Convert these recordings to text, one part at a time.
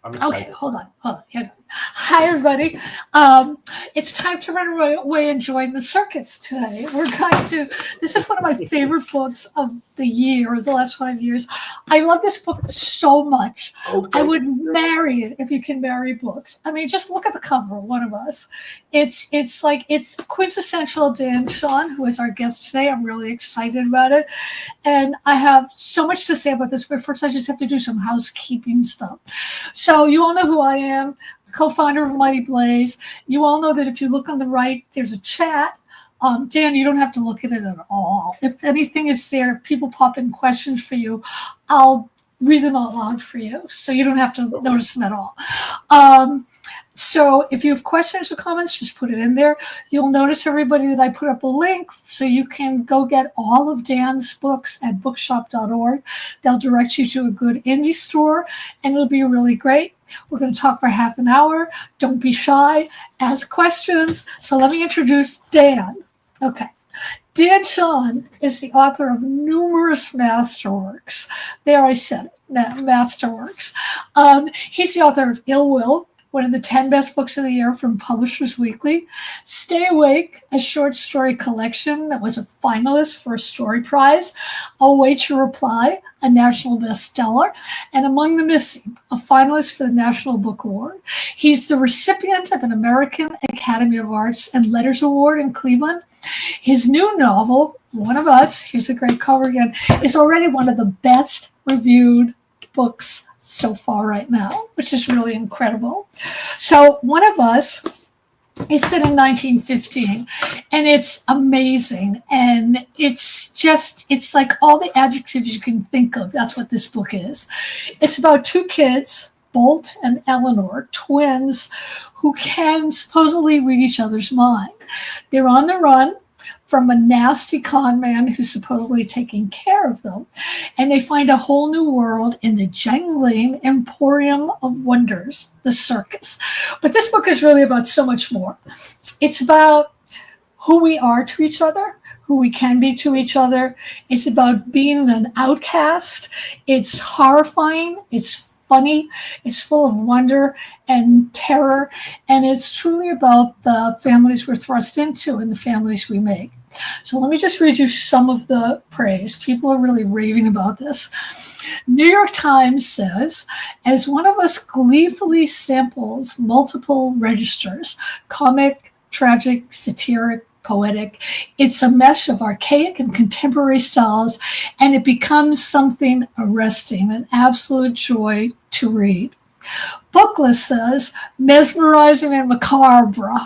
I'm Okay, excited. hold on. Here. Hi, everybody. It's time to run away and join the circus today. This is one of my favorite books of the year, the last 5 years. I love this book so much. Oh, I thank would you. marry it if you can marry books. I mean, just look at the cover, one of us. It's quintessential Dan Chaon, who is our guest today. I'm really excited about it. And I have so much to say about this, but first I just have to do some housekeeping stuff. So you all know who I am, co-founder of Mighty Blaze. You all know that if you look on the right, there's a chat. Dan, you don't have to look at it at all. If anything is there, if people pop in questions for you, I'll read them out loud for you. So you don't have to notice them at all. So if you have questions or comments, just put it in there. You'll notice, everybody, that I put up a link so you can go get all of Dan's books at bookshop.org. They'll direct you to a good indie store, and it'll be really great. We're going to talk for half an hour. Don't be shy. Ask questions. So let me introduce Dan. Okay. Dan Chaon is the author of numerous masterworks. There, I said it, masterworks. He's the author of Ill Will, one of the 10 best books of the year from Publishers Weekly. Stay Awake, a short story collection that was a finalist for a story prize. Await Your Reply, a national bestseller. And Among the Missing, a finalist for the National Book Award. He's the recipient of an American Academy of Arts and Letters Award in Cleveland. His new novel, One of Us, here's a great cover again, is already one of the best reviewed books so far right now, which is really incredible. So One of Us is set in 1915, and it's amazing. And it's like all the adjectives you can think of. That's what this book is. It's about two kids, Bolt and Eleanor, twins, who can supposedly read each other's mind. They're on the run from a nasty con man who's supposedly taking care of them. And they find a whole new world in the jangling Emporium of Wonders, the circus. But this book is really about so much more. It's about who we are to each other, who we can be to each other. It's about being an outcast. It's horrifying. It's funny. It's full of wonder and terror. And it's truly about the families we're thrust into and the families we make. So let me just read you some of the praise. People are really raving about this. New York Times says, as One of Us gleefully samples multiple registers, comic, tragic, satiric, poetic, it's a mesh of archaic and contemporary styles, and it becomes something arresting, an absolute joy to read. Booklist says, mesmerizing and macabre.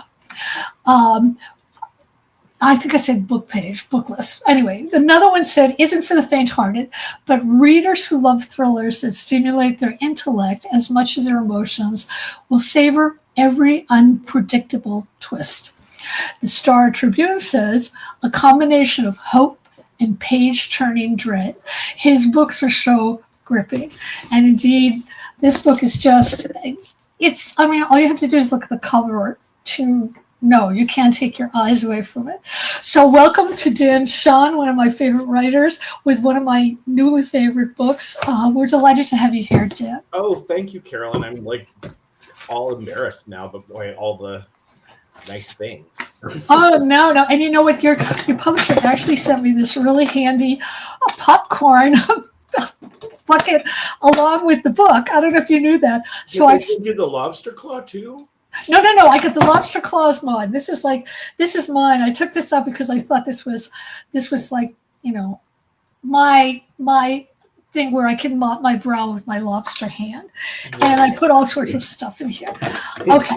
I think I said book page, Booklist. Anyway, another one said, isn't for the faint-hearted, but readers who love thrillers that stimulate their intellect as much as their emotions will savor every unpredictable twist. The Star Tribune says, a combination of hope and page-turning dread. His books are so gripping. And indeed, this book is just, all you have to do is look at the cover to know. You can't take your eyes away from it. So welcome to Dan Chaon, one of my favorite writers, with one of my newly favorite books. We're delighted to have you here, Dan. Oh, thank you, Caroline. I'm like all embarrassed now, but boy, all the nice things. Oh, no. And you know what? Your publisher actually sent me this really handy popcorn bucket along with the book. I don't know if you knew that. So I did the lobster claw too? No. I got the lobster claws mine. This is mine. I took this up because I thought this was like, my thing where I can mop my brow with my lobster hand. And I put all sorts of stuff in here. Okay.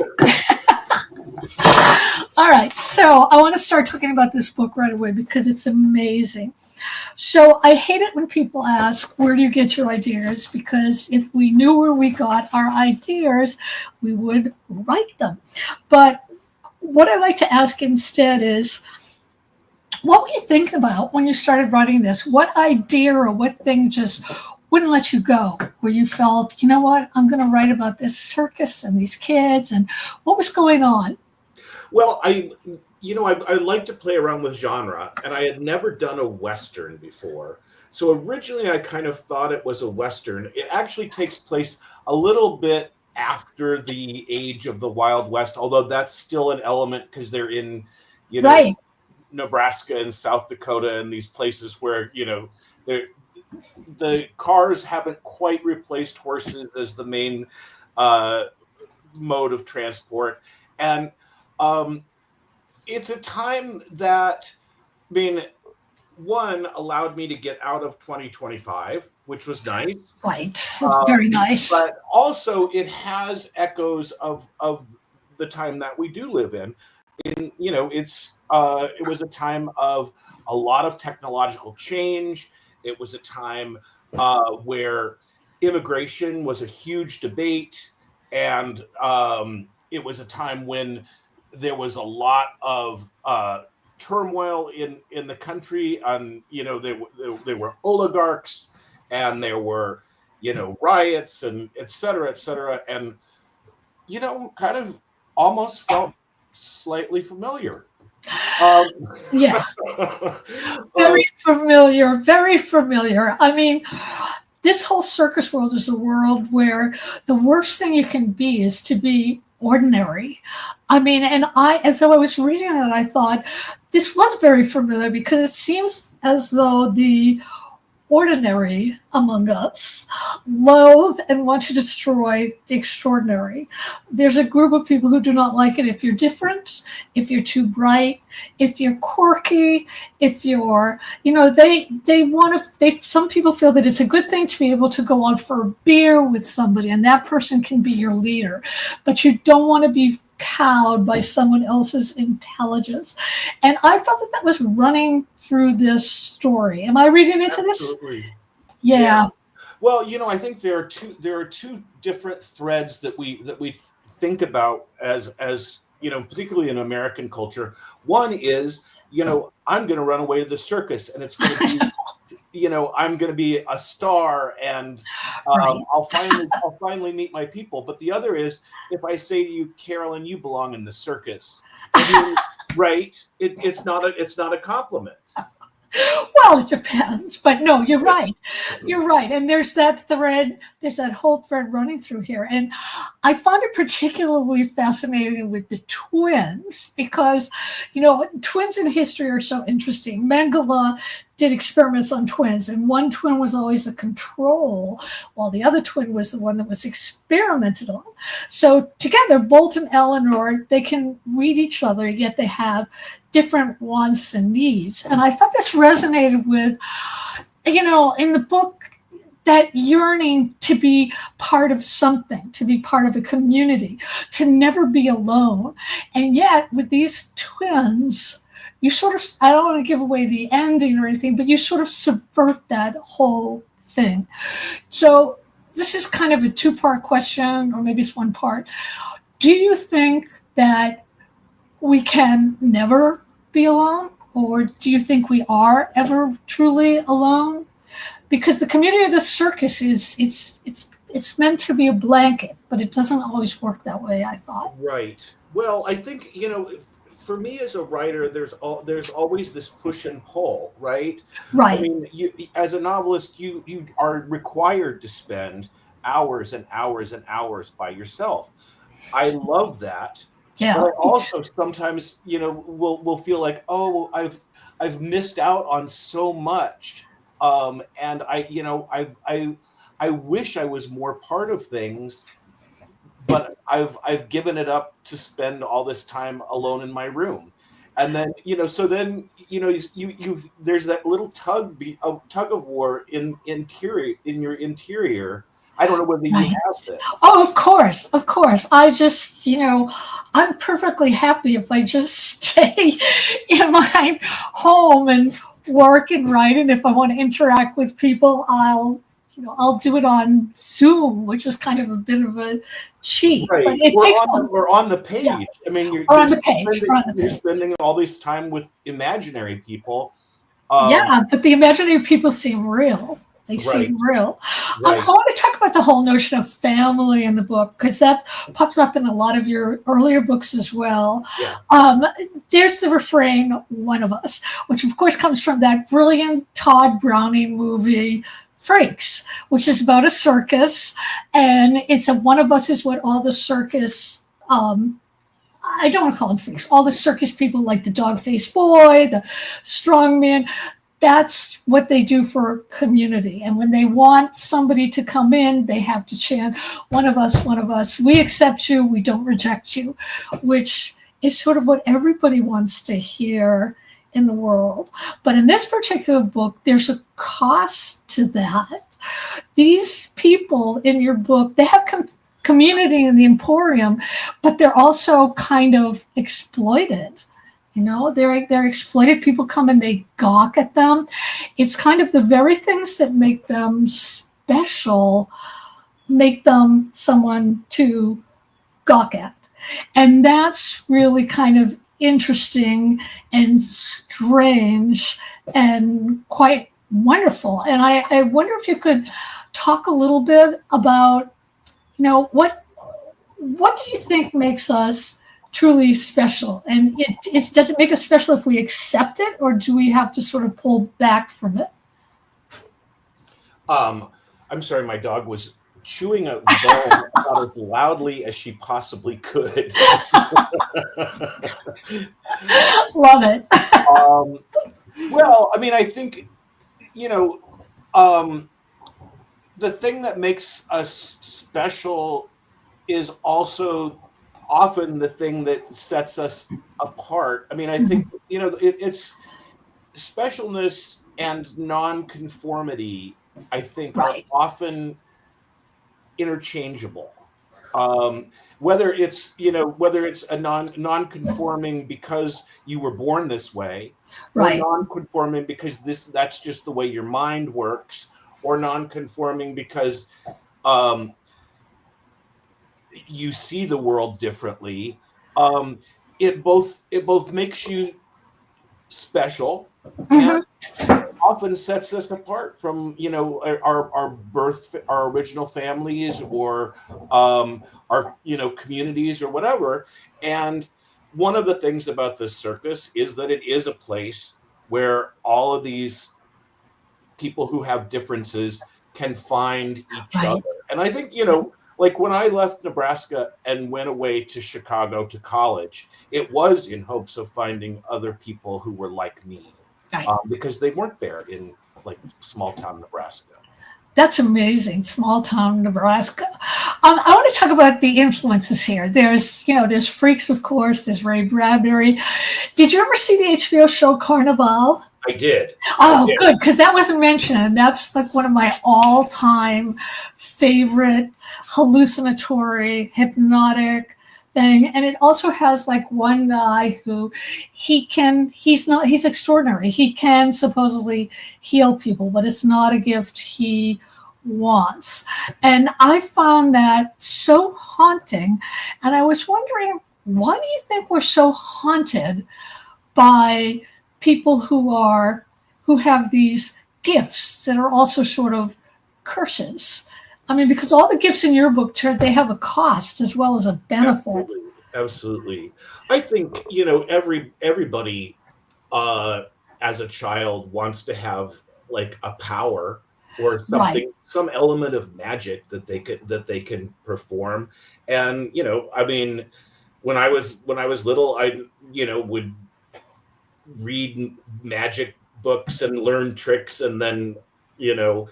All right. So I want to start talking about this book right away because it's amazing. So I hate it when people ask, where do you get your ideas? Because if we knew where we got our ideas, we would write them. But what I like to ask instead is, what were you thinking about when you started writing this? What idea or what thing just wouldn't let you go, where you felt, you know what, I'm going to write about this circus and these kids, and what was going on? Well, I like to play around with genre, and I had never done a Western before. So originally I kind of thought it was a Western. It actually takes place a little bit after the age of the Wild West, although that's still an element because they're in, Right. Nebraska and South Dakota and these places where, the cars haven't quite replaced horses as the main uh, mode of transport. And it's a time that, I mean, one allowed me to get out of 2025, which was nice. Right. Very nice. But also it has echoes of the time that we do live in. It was a time of a lot of technological change. It was a time where immigration was a huge debate, and it was a time when there was a lot of turmoil in the country. And there were oligarchs, and there were riots, and et cetera, and kind of almost felt slightly familiar. Yeah. Very familiar, very familiar. I mean, this whole circus world is a world where the worst thing you can be is to be ordinary. I mean, and as I was reading it, I thought this was very familiar, because it seems as though the ordinary among us loathe and want to destroy the extraordinary. There's a group of people who do not like it if you're different, if you're too bright, if you're quirky, if you're, some people feel that it's a good thing to be able to go out for a beer with somebody and that person can be your leader, but you don't want to be cowed by someone else's intelligence. And I felt that was running through this story. Am I reading into Absolutely. this? Yeah. Well, I think there are two different threads that we think about as particularly in American culture. One is, I'm going to run away to the circus, and it's going to be I'm going to be a star, and Right. I'll finally meet my people. But the other is, if I say to you, Carolyn, you belong in the circus, right? It's not a compliment. Well, it depends, but no, you're right. You're right. And there's that thread, there's that whole thread running through here. And I found it particularly fascinating with the twins because, twins in history are so interesting. Mengele did experiments on twins, and one twin was always the control, while the other twin was the one that was experimented on. So together, Bolt and Eleanor, they can read each other, yet they have different wants and needs. And I thought this resonated with, in the book, that yearning to be part of something, to be part of a community, to never be alone. And yet with these twins, you sort of, I don't want to give away the ending or anything, but you sort of subvert that whole thing. So this is kind of a two-part question, or maybe it's one part. Do you think that we can never be alone? Or do you think we are ever truly alone? Because the community of the circus it's meant to be a blanket, but it doesn't always work that way, I thought. Right. Well, I think, for me as a writer, there's always this push and pull, right? Right. I mean, you as a novelist, you are required to spend hours and hours and hours by yourself. I love that. Yeah. But I also sometimes, will feel like, oh, I've missed out on so much, and I wish I was more part of things, but I've given it up to spend all this time alone in my room, and then so then you there's that little tug of war in your interior. I don't know whether you have this. Oh, of course. I just, I'm perfectly happy if I just stay in my home and work and write. And if I want to interact with people, I'll do it on Zoom, which is kind of a bit of a cheat. Right. But it we're on the page. Yeah. I mean, you're spending all this time with imaginary people. Yeah, but the imaginary people seem real. They seem real. Right. I want to talk about the whole notion of family in the book, because that pops up in a lot of your earlier books as well. Yeah. There's the refrain, "One of Us," which of course comes from that brilliant Todd Browning movie, Freaks, which is about a circus, and it's one of us is what all the circus. I don't want to call them freaks. All the circus people, like the dog-faced boy, the strongman. That's what they do for community. And when they want somebody to come in, they have to chant, one of us, one of us. We accept you, we don't reject you, which is sort of what everybody wants to hear in the world. But in this particular book, there's a cost to that. These people in your book, they have community in the Emporium, but they're also kind of exploited. You know, they're exploited. People come and they gawk at them. It's kind of the very things that make them special, make them someone to gawk at. And that's really kind of interesting and strange and quite wonderful. And I wonder if you could talk a little bit about, you know, what do you think makes us truly special? And does it make us special if we accept it, or do we have to sort of pull back from it? I'm sorry, my dog was chewing a bone about as loudly as she possibly could. Love it. Well, I mean, I think, you know, the thing that makes us special is also often the thing that sets us apart. I mean, I think, you know, it's specialness and nonconformity, I think, Right. are often interchangeable. Whether it's, you know, whether it's a non-conforming because you were born this way, Right. or non-conforming because that's just the way your mind works, or non-conforming because you see the world differently. It both makes you special, and often sets us apart from, you know, our original families, or our, you know, communities or whatever. And one of the things about this circus is that it is a place where all of these people who have differences can find each Right. other. And I think, you know, like when I left Nebraska and went away to Chicago to college, it was in hopes of finding other people who were like me, Right. because they weren't there in like small town Nebraska. That's amazing. Small town Nebraska. I want to talk about the influences here. There's Freaks, of course. There's Ray Bradbury. Did you ever see the HBO show Carnival? I did. Oh, I did. good, because that wasn't mentioned. That's like one of my all-time favorite hallucinatory, hypnotic thing. And it also has like one guy who he's extraordinary. He can supposedly heal people, but it's not a gift he wants. And I found that so haunting. And I was wondering, why do you think we're so haunted by people who have these gifts that are also sort of curses? I mean, because all the gifts in your book, they have a cost as well as a benefit. Absolutely. I think, you know, everybody as a child wants to have like a power or something, Right. some element of magic that they can perform. And, you know, I mean, when I was little, I, you know, would read magic books and learn tricks, and then, you know,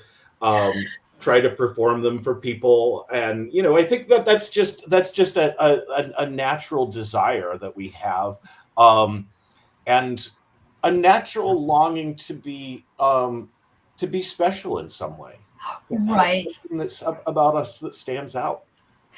try to perform them for people. And, you know, I think that's just a natural desire that we have, and a natural longing to be special in some way. Right. Something that's about us that stands out.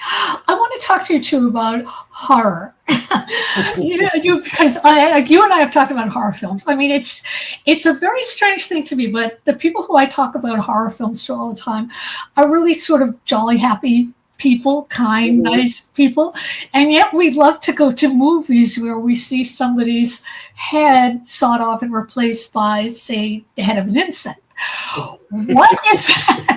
I want to talk to you too about horror. Because you and I have talked about horror films. I mean, it's a very strange thing to me, but the people who I talk about horror films to all the time are really sort of jolly, happy people, kind, nice people. And yet we'd love to go to movies where we see somebody's head sawed off and replaced by, say, the head of an insect. What is that?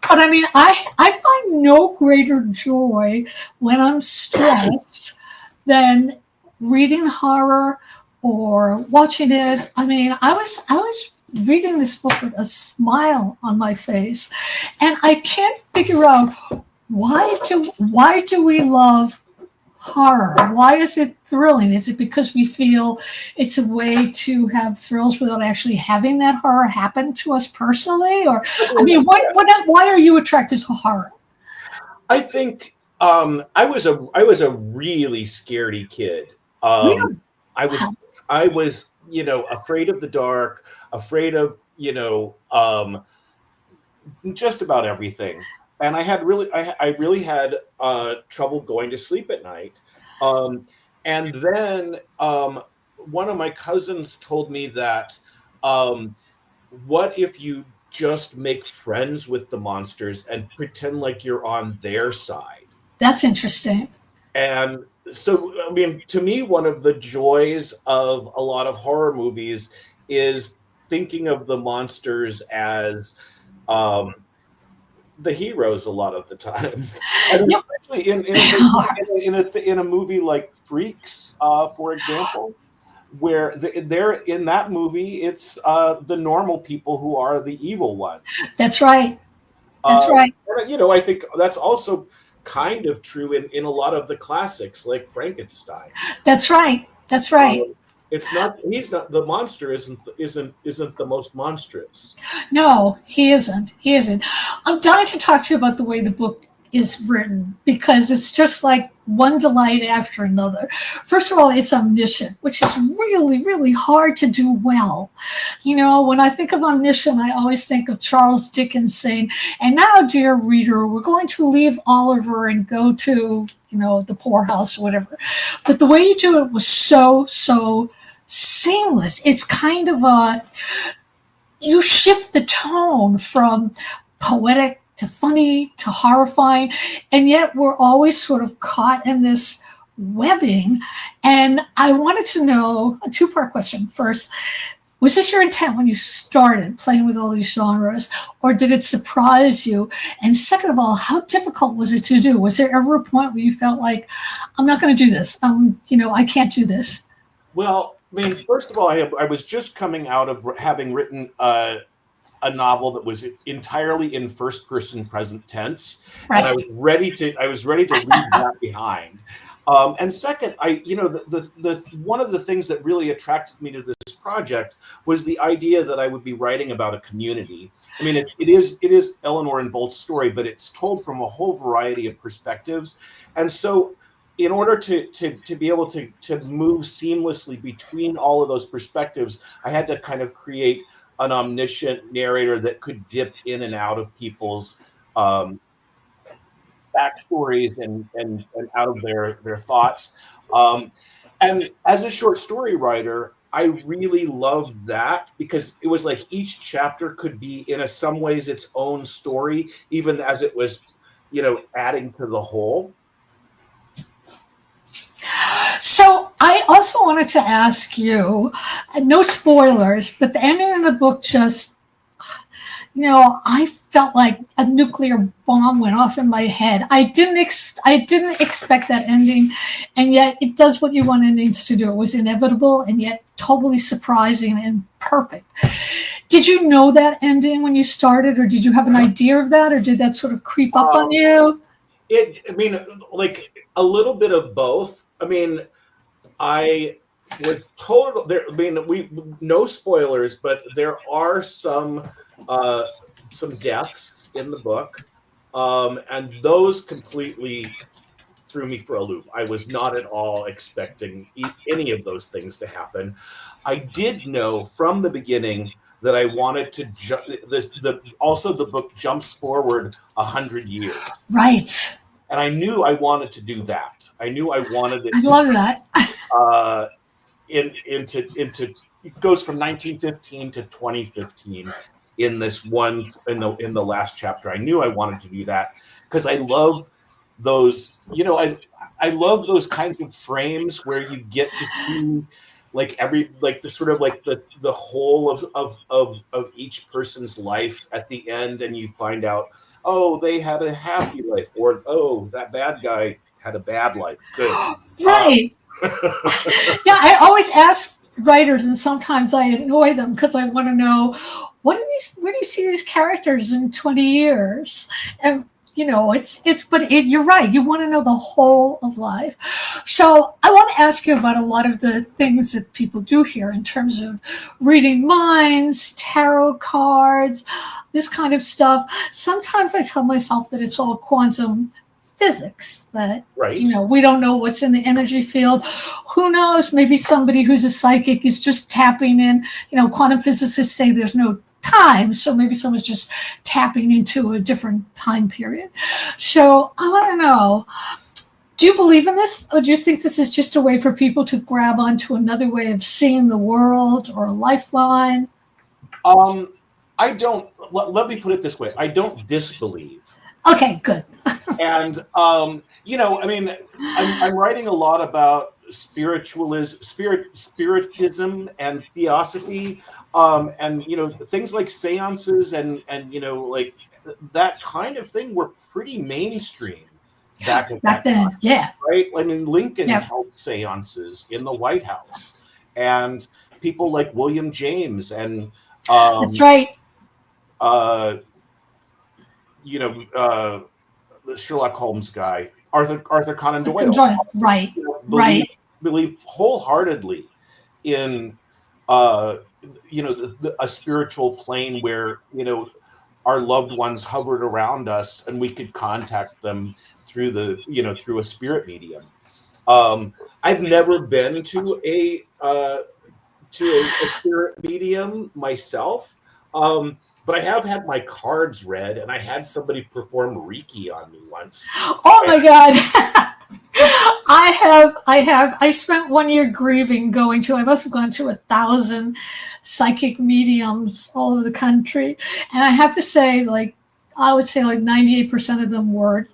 But I mean, I find no greater joy when I'm stressed than reading horror or watching it. I mean, I was reading this book with a smile on my face, and I can't figure out why do we love horror? Why is it thrilling? Is it because we feel it's a way to have thrills without actually having that horror happen to us personally? Or, I mean, why are you attracted to horror? I think I was a really scaredy kid. Really? I was afraid of the dark, afraid of just about everything, and I really had trouble going to sleep at night. And then one of my cousins told me that what if you just make friends with the monsters and pretend like you're on their side? That's interesting. And so, I mean, to me, one of the joys of a lot of horror movies is thinking of the monsters as the heroes a lot of the time. And especially in a movie like Freaks, for example, where they're in that movie, it's the normal people who are the evil ones. That's right. That's right. I think that's also kind of true in a lot of the classics, like Frankenstein. That's right. That's right. He's not the monster. Isn't the most monstrous. No, he isn't. He isn't. I'm dying to talk to you about the way the book is written, because it's just like one delight after another. First of all, it's omniscient, which is really, really hard to do well. When I think of omniscient, I always think of Charles Dickens saying, "And now, dear reader, we're going to leave Oliver and go to, the poorhouse," or whatever. But the way you do it was so seamless. It's kind of you shift the tone from poetic to funny to horrifying, and yet we're always sort of caught in this webbing. And I wanted to know a two-part question. First, was this your intent when you started playing with all these genres, or did it surprise you? And second of all, how difficult was it to do? Was there ever a point where you felt like, I'm not going to do this? I can't do this. Well, I mean, first of all, I was just coming out of having written a novel that was entirely in first-person present tense, right. And I was ready to leave that behind. And second, the one of the things that really attracted me to this project was the idea that I would be writing about a community. I mean, it is Eleanor and Bolt's story, but it's told from a whole variety of perspectives, and so in order to be able to move seamlessly between all of those perspectives, I had to kind of create an omniscient narrator that could dip in and out of people's backstories and out of their thoughts. And as a short story writer, I really loved that, because it was like each chapter could be in some ways its own story, even as it was, adding to the whole. So I also wanted to ask you, no spoilers, but the ending of the book just, I felt like a nuclear bomb went off in my head. I didn't expect that ending, and yet it does what you want endings to do. It was inevitable and yet totally surprising and perfect. Did you know that ending when you started, or did you have an idea of that, or did that sort of creep up on you? Like a little bit of both. I mean, I was told there. I mean, no spoilers, but there are some deaths in the book, and those completely threw me for a loop. I was not at all expecting any of those things to happen. I did know from the beginning that I wanted to also the book jumps forward 100 years. Right. And I knew I wanted to do that. I knew I wanted it. I love that. It goes from 1915 to 2015 in this one in the last chapter. I knew I wanted to do that because I love those. I love those kinds of frames where you get to see the whole of each person's life at the end, and you find out, oh, they had a happy life, or oh, that bad guy had a bad life. Good. Right. Yeah, I always ask writers, and sometimes I annoy them because I want to know where do you see these characters in 20 years? And you're right. You want to know the whole of life. So I want to ask you about a lot of the things that people do here in terms of reading minds, tarot cards, this kind of stuff. Sometimes I tell myself that it's all quantum physics, that Right. We don't know what's in the energy field. Who knows? Maybe somebody who's a psychic is just tapping in. Quantum physicists say there's no time, so maybe someone's just tapping into a different time period. So I want to know, do you believe in this, or do you think this is just a way for people to grab onto another way of seeing the world or a lifeline? I don't. Let me put it this way: I don't disbelieve. Okay, good. And I'm writing a lot about spiritism and theosophy, and things like seances and like that kind of thing were pretty mainstream back then. time, Yeah. right? I mean, Lincoln Yep. held seances in the White House, and people like William James and That's right. The Sherlock Holmes guy, Arthur Conan Doyle, Right. believe wholeheartedly in a spiritual plane where our loved ones hovered around us and we could contact them through through a spirit medium. I've never been to a spirit medium myself. But I have had my cards read, and I had somebody perform Reiki on me once. Oh my God. I spent 1 year grieving I must have gone to 1,000 psychic mediums all over the country. And I have to say, I would say 98% of them were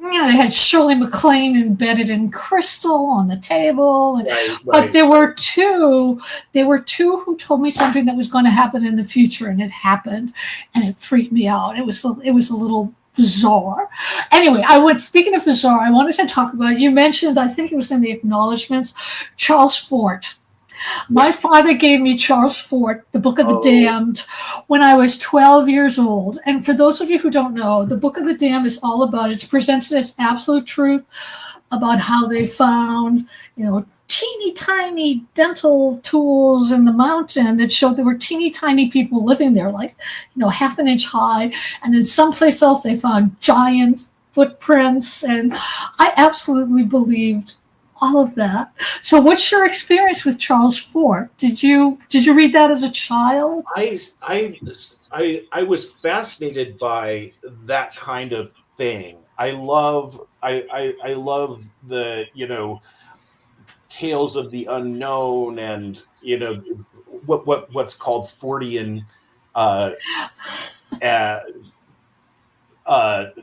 they had Shirley MacLaine embedded in crystal on the table. Right. But there were two who told me something that was going to happen in the future, and it happened, and it freaked me out. It was a little bizarre. Anyway, speaking of bizarre, I wanted to talk about, you mentioned, I think it was in the acknowledgments, Charles Fort. My father gave me Charles Fort, the Book of the Damned, when I was 12 years old. And for those of you who don't know, the Book of the Damned is all about, it's presented as absolute truth about how they found, teeny tiny dental tools in the mountain that showed there were teeny tiny people living there, half an inch high. And then someplace else they found giant footprints. And I absolutely believed all of that. So what's your experience with Charles Fort? Did you read that as a child? I was fascinated by that kind of thing. I love the tales of the unknown and what's called Fortean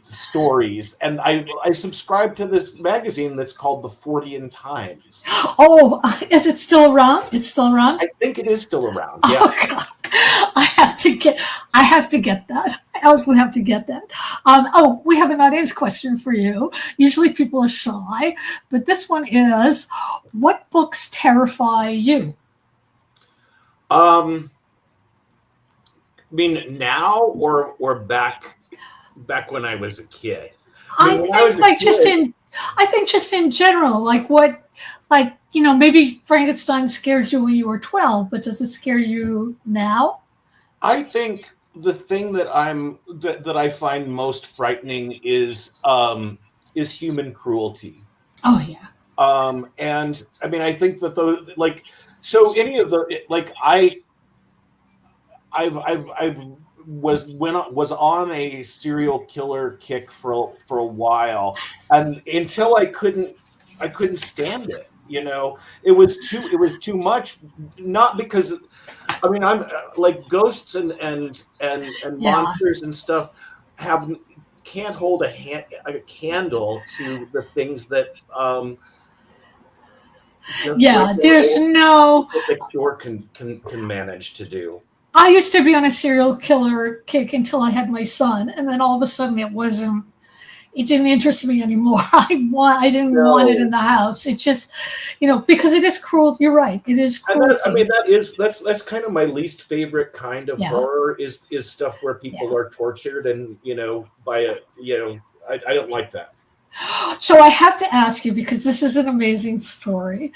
stories, and I subscribe to this magazine that's called the Fortean Times. Oh, is it still around? It's still around? I think it is still around. Yeah. Oh, God. I have to get that. I absolutely have to get that. We have an audience question for you. Usually people are shy, but this one is, what books terrify you? I mean, now or back when I was a kid. I think just in general, maybe Frankenstein scared you when you were 12, but does it scare you now? I think the thing that I find most frightening is human cruelty. Oh yeah. And I mean, I think that any of the I've was on a serial killer kick for a while, and until I couldn't stand it. It was too much. Not because, I mean, I'm ghosts and monsters and stuff can't hold a candle to the things that there's no door can manage to do. I used to be on a serial killer kick until I had my son, and then all of a sudden it wasn't it didn't interest me anymore. I didn't want it in the house. It just, because it is cruel. You're right. It is cruelty. That's kind of my least favorite kind of horror is stuff where people are tortured and I don't like that. So I have to ask you, because this is an amazing story.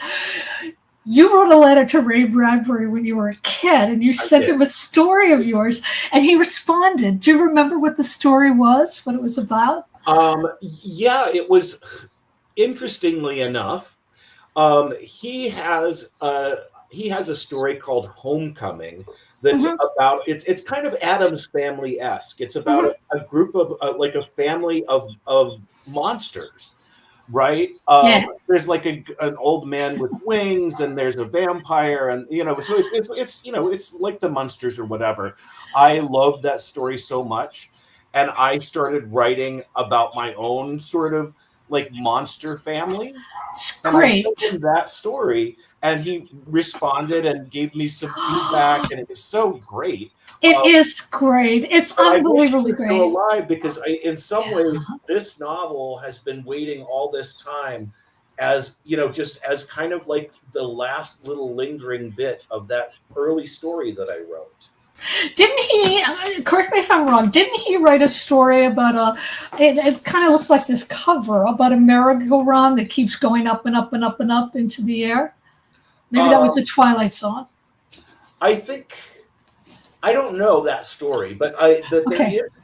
You wrote a letter to Ray Bradbury when you were a kid, and you sent him a story of yours, and he responded. Do you remember what the story was, what it was about? Yeah, it was, interestingly enough, he has a story called Homecoming that's about it's kind of Addams Family-esque. It's about a group of like a family of monsters, right? There's like an old man with wings, and there's a vampire, and so it's like the Munsters or whatever. I love that story so much, and I started writing about my own sort of like monster family. It's and great. I sent him that story, and he responded and gave me some feedback, and it was so great. It is great. It's unbelievably great. Still alive, because in some ways, this novel has been waiting all this time, as just as kind of like the last little lingering bit of that early story that I wrote. Didn't he, correct me if I'm wrong, didn't he write a story about it kind of looks like this cover, about a merry-go-round that keeps going up and up and up and up into the air? Maybe that was the Twilight Zone. I don't know that story, but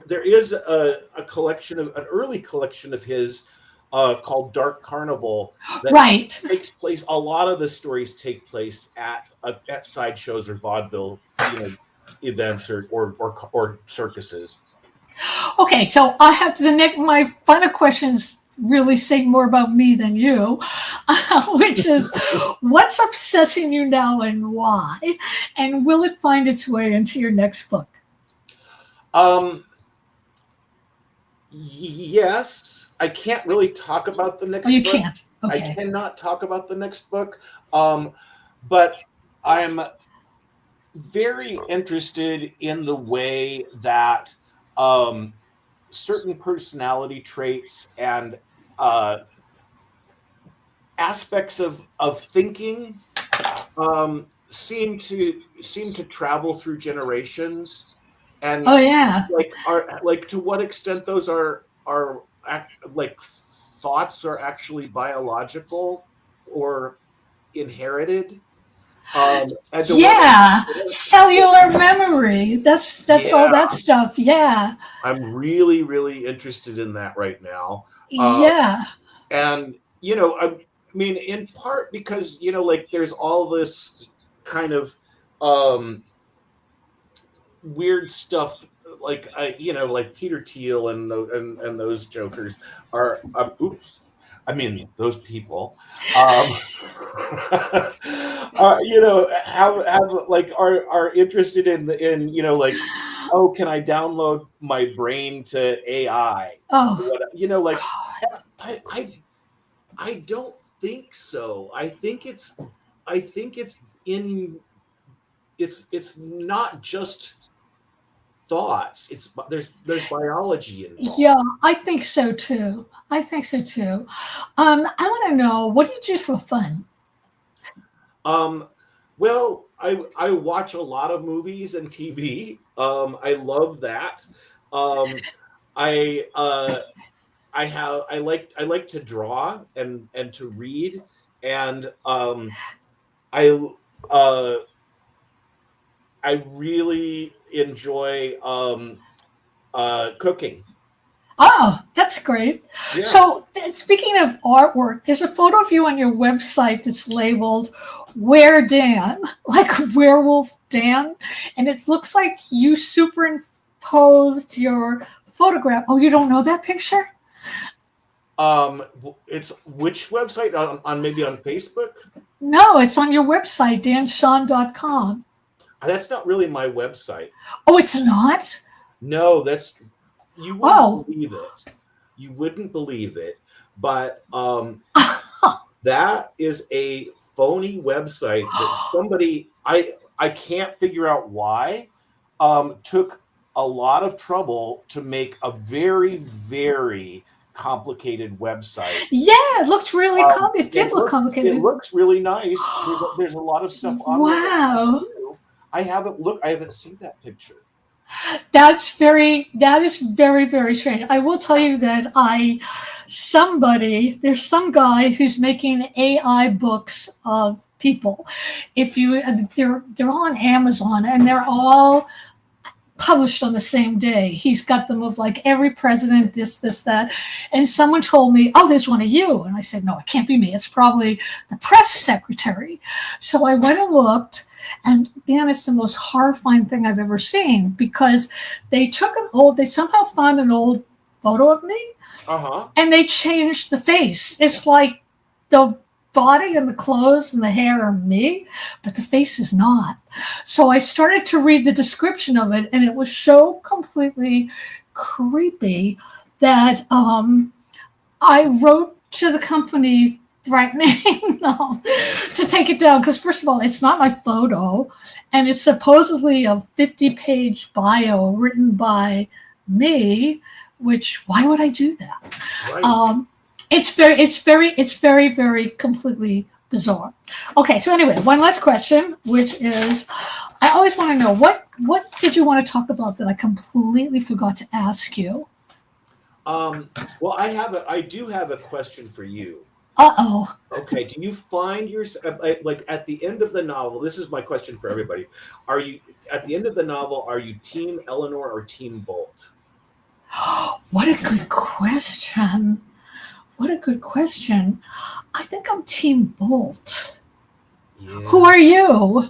there is an early collection of his called Dark Carnival that takes place. A lot of the stories take place at sideshows or vaudeville, events or circuses. Okay, so I have my final questions really say more about me than you, which is, what's obsessing you now and why? And will it find its way into your next book? Yes. I can't really talk about the next book. You can't. Okay. I cannot talk about the next book. But I'm very interested in the way that certain personality traits and aspects of thinking seem to travel through generations, and to what extent those are like thoughts are actually biological or inherited. Cellular memory. That's all that stuff. Yeah. I'm really, really interested in that right now. And I mean, in part because like there's all this kind of weird stuff, like like Peter Thiel and those jokers are those people are interested in like, oh, can I download my brain to AI? I don't think so. I think it's not just thoughts. There's biology involved. Yeah, I think so too. I want to know, what do you do for fun? Well, I watch a lot of movies and TV. I love that. I like to draw and to read, and I really enjoy cooking. Oh, that's great. Yeah. So speaking of artwork, there's a photo of you on your website that's labeled Where Dan, like Werewolf Dan. And it looks like you superimposed your photograph. Oh, you don't know that picture? It's which website? On maybe on Facebook? No, it's on your website, danchaon.com. That's not really my website. Oh, it's not? No, you wouldn't believe it. You wouldn't believe it. But that is a phony website that somebody, I can't figure out why, took a lot of trouble to make a very, very complicated website. Yeah, it looked really it did look complicated. It looks really nice. There's a lot of stuff on there. Wow. I haven't seen that picture. That is very, very strange. I will tell you that there's some guy who's making AI books of people. They're all on Amazon, and they're all published on the same day. He's got them of like every president, this, that. And someone told me, oh, there's one of you. And I said, no, it can't be me. It's probably the press secretary. So I went and looked, and Dan, it's the most horrifying thing I've ever seen, because they somehow found an old photo of me, and they changed the face. It's like the body and the clothes and the hair are me, but the face is not. So I started to read the description of it, and it was so completely creepy that I wrote to the company threatening them to take it down, because first of all, it's not my photo, and it's supposedly a 50-page bio written by me, which why would I do that? Right. It's very, very completely bizarre. Okay, so anyway, one last question, which is, I always want to know, what did you want to talk about that I completely forgot to ask you? Well, I do have a question for you. Uh-oh. Okay, do you find yourself, like at the end of the novel, this is my question for everybody, at the end of the novel, are you Team Eleanor or Team Bolt? What a good question. What a good question. I think I'm Team Bolt. Yeah. Who are you?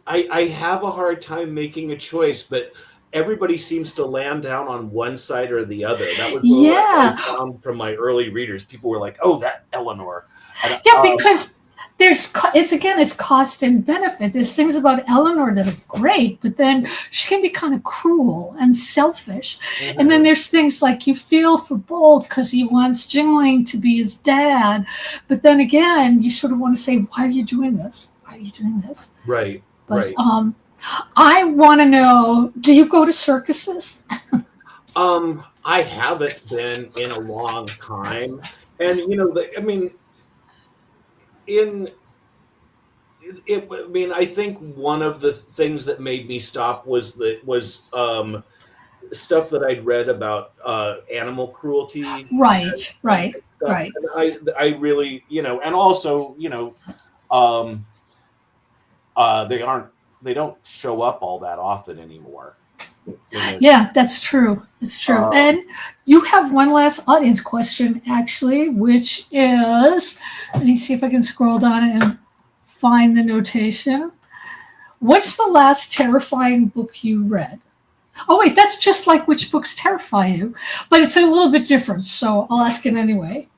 I have a hard time making a choice, but everybody seems to land down on one side or the other. That was what I found from my early readers. People were like, "Oh, that Eleanor." And, because it's cost and benefit. There's things about Eleanor that are great, but then she can be kind of cruel and selfish. Mm-hmm. And then there's things like you feel for Bolt because he wants Jingling to be his dad, but then again, you sort of want to say, "Why are you doing this? Why are you doing this?" Right. But I want to know, do you go to circuses? I haven't been in a long time, and I think one of the things that made me stop was stuff that I'd read about animal cruelty. Right. And I really, and also, they don't show up all that often anymore. Yeah, that's true. It's true. And you have one last audience question, actually, which is, let me see if I can scroll down and find the notation. What's the last terrifying book you read? Oh, wait, that's just like which books terrify you, but it's a little bit different, so I'll ask it anyway.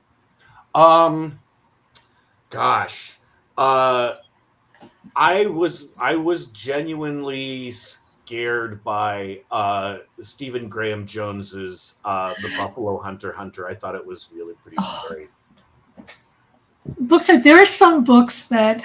Gosh. I was genuinely scared by Stephen Graham Jones's The Buffalo Hunter. I thought it was really pretty scary. There are some books that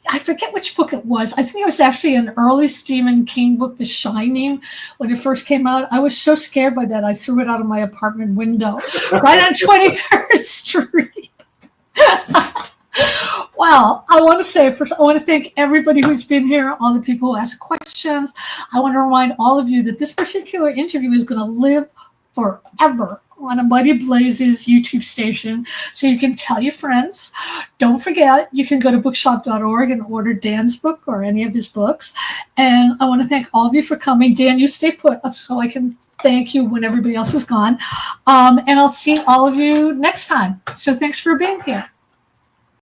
I forget which book it was. I think it was actually an early Stephen King book, The Shining, when it first came out. I was so scared by that, I threw it out of my apartment window right on 23rd Street. Well, I want to say first, I want to thank everybody who's been here, all the people who asked questions. I want to remind all of you that this particular interview is going to live forever on a Mighty Blazes YouTube station, so you can tell your friends. Don't forget, you can go to bookshop.org and order Dan's book or any of his books. And I want to thank all of you for coming. Dan, you stay put so I can thank you when everybody else is gone. And I'll see all of you next time. So thanks for being here.